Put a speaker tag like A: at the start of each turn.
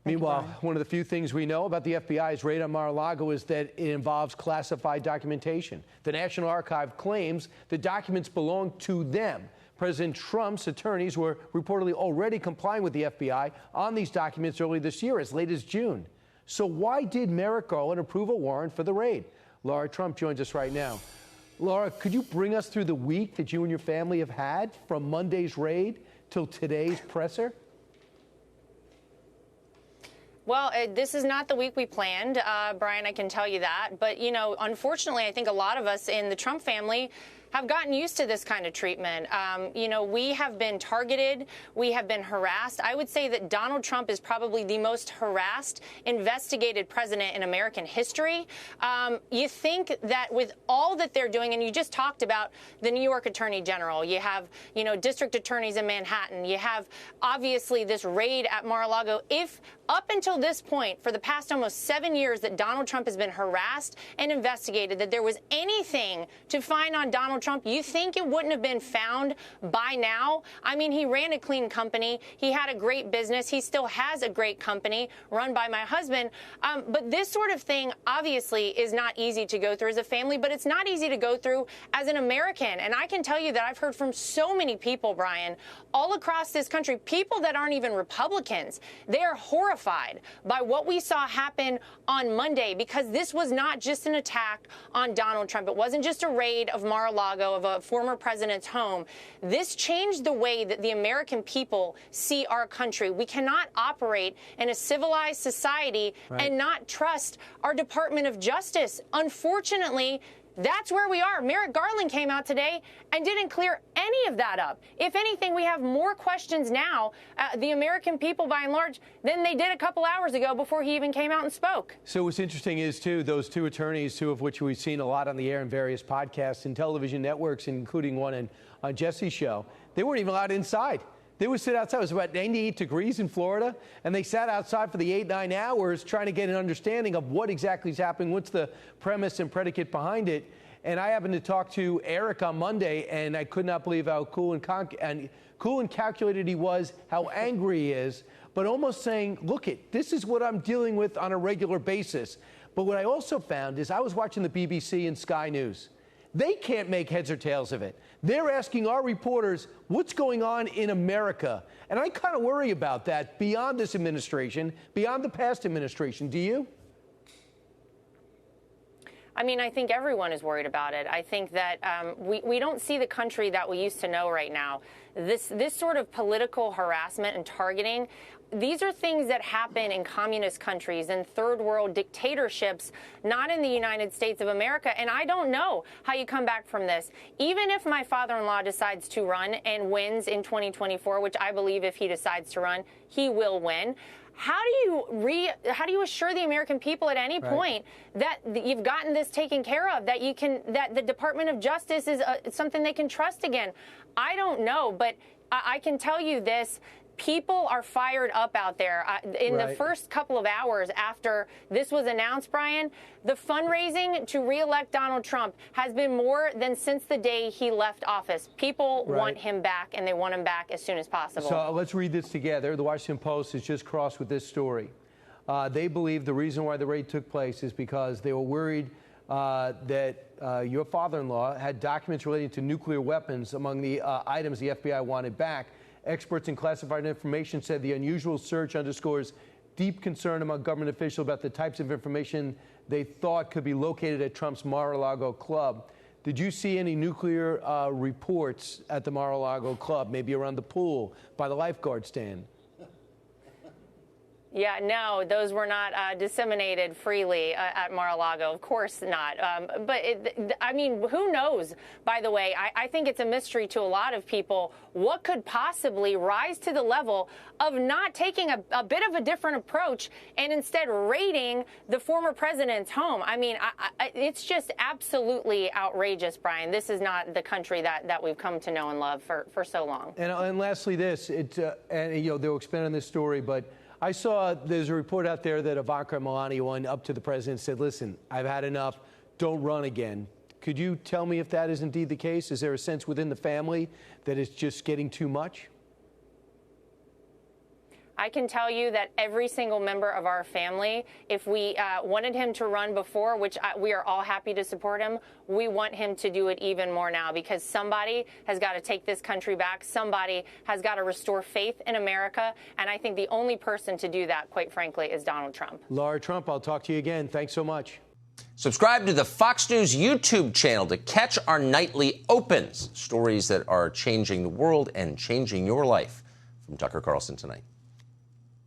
A: Meanwhile, one of the few things we know about the FBI's raid on Mar-a-Lago is that it involves classified documentation. The National Archive claims the documents belong to them. President Trump's attorneys were reportedly already complying with the FBI on these documents early this year, as late as June. So why did Merrick Garland approve a warrant for the raid? Lara Trump joins us right now. Lara, could you bring us through the week that you and your family have had from Monday's raid till today's presser?
B: Well, this is not the week we planned, Brian, I can tell you that. But, you know, unfortunately, I think a lot of us in the Trump family have gotten used to this kind of treatment. You know, we have been targeted. We have been harassed. I would say that Donald Trump is probably the most harassed, investigated president in American history. You think that with all that they're doing, and you just talked about the New York Attorney General, you have, you know, district attorneys in Manhattan, you have obviously this raid at Mar-a-Lago. If up until this point, for the past almost 7 years that Donald Trump has been harassed and investigated, that there was anything to find on Donald Trump, you think it wouldn't have been found by now? I mean, he ran a clean company. He had a great business. He still has a great company run by my husband. But this sort of thing, obviously, is not easy to go through as a family, but it's not easy to go through as an American. And I can tell you that I've heard from so many people, Brian, all across this country, people that aren't even Republicans. They are horrified by what we saw happen on Monday, because this was not just an attack on Donald Trump. It wasn't just a raid of Mar-a-Lago, of a former president's home. This changed the way that the American people see our country. We cannot operate in a civilized society and not trust our Department of Justice. Unfortunately, that's where we are. Merrick Garland came out today and didn't clear any of that up. If anything, we have more questions now, the American people by and large, than they did a couple hours ago before he even came out and spoke.
A: So what's interesting is, too, those two attorneys, two of which we've seen a lot on the air in various podcasts and television networks, including one on Jesse's show, they weren't even allowed inside. They would sit outside. It was about 98 degrees in Florida, and they sat outside for the 8-9 hours trying to get an understanding of what exactly is happening, what's the premise and predicate behind it. And I happened to talk to Eric on Monday, and I could not believe how cool and calculated he was, how angry he is, but almost saying, look, this is what I'm dealing with on a regular basis. But what I also found is I was watching the BBC and Sky News. They can't make heads or tails of it. They're asking our reporters what's going on in America. And I kind of worry about that beyond this administration, beyond the past administration. Do you?
B: I mean, I think everyone is worried about it. I think that we don't see the country that we used to know right now. This sort of political harassment and targeting, these are things that happen in communist countries and third world dictatorships, not in the United States of America. And I don't know how you come back from this. Even if my father-in-law decides to run and wins in 2024, which I believe if he decides to run, he will win. How do you assure the American people at any point that you've gotten this taken care of, that that the Department of Justice is something they can trust again? I don't know, but I can tell you this. People are fired up out there. In the first couple of hours after this was announced, Brian, the fundraising to reelect Donald Trump has been more than since the day he left office. People want him back, and they want him back as soon as possible.
A: So let's read this together. The Washington Post has just crossed with this story. They believe the reason why the raid took place is because they were worried that your father-in-law had documents relating to nuclear weapons among the items the FBI wanted back. Experts in classified information said the unusual search underscores deep concern among government officials about the types of information they thought could be located at Trump's Mar-a-Lago club. Did you see any nuclear reports at the Mar-a-Lago club, maybe around the pool, by the lifeguard stand?
B: Yeah, no, those were not disseminated freely at Mar-a-Lago. Of course not. I mean, who knows, by the way? I think it's a mystery to a lot of people what could possibly rise to the level of not taking a bit of a different approach and instead raiding the former president's home. I mean, it's just absolutely outrageous, Brian. This is not the country that we've come to know and love for so long.
A: And lastly, this, and you know, they'll expand on this story, but I saw there's a report out there that Ivanka and Melania went up to the president and said, listen, I've had enough. Don't run again. Could you tell me if that is indeed the case? Is there a sense within the family that it's just getting too much?
B: I can tell you that every single member of our family, if we wanted him to run before, which we are all happy to support him, we want him to do it even more now, because somebody has got to take this country back. Somebody has got to restore faith in America. And I think the only person to do that, quite frankly, is Donald Trump.
A: Lara Trump, I'll talk to you again. Thanks so much.
C: Subscribe to the Fox News YouTube channel to catch our nightly opens, stories that are changing the world and changing your life. From Tucker Carlson Tonight.